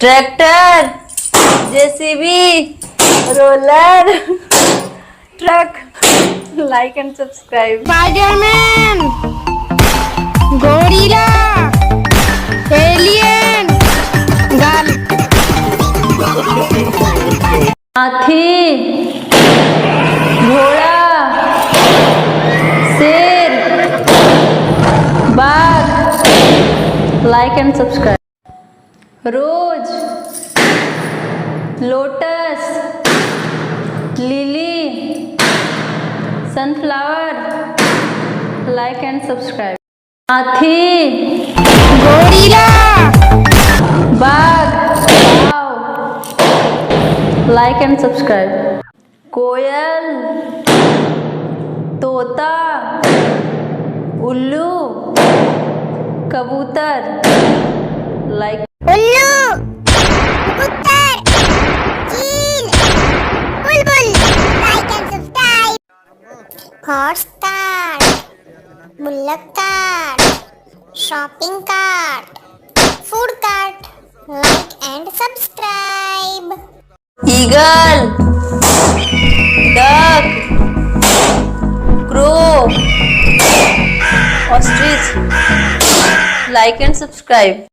Tractor, JCB, roller, truck. Like and subscribe. Spiderman, gorilla, alien, गाल, हाथी, घोड़ा, शेर, बाघ. Like and subscribe. Rose, lotus, lily, sunflower. Like and subscribe. हाथी, gorilla, बाघ, लाइक एंड सब्सक्राइब. कोयल, तोता, उल्लू, कबूतर. लाइक. उल्लू, कबूतर, चील, बुलबुल. Like and subscribe. Horse cart, bullock cart, shopping cart, food cart. Like and subscribe. Eagle, duck, crow, ostrich. Like and subscribe.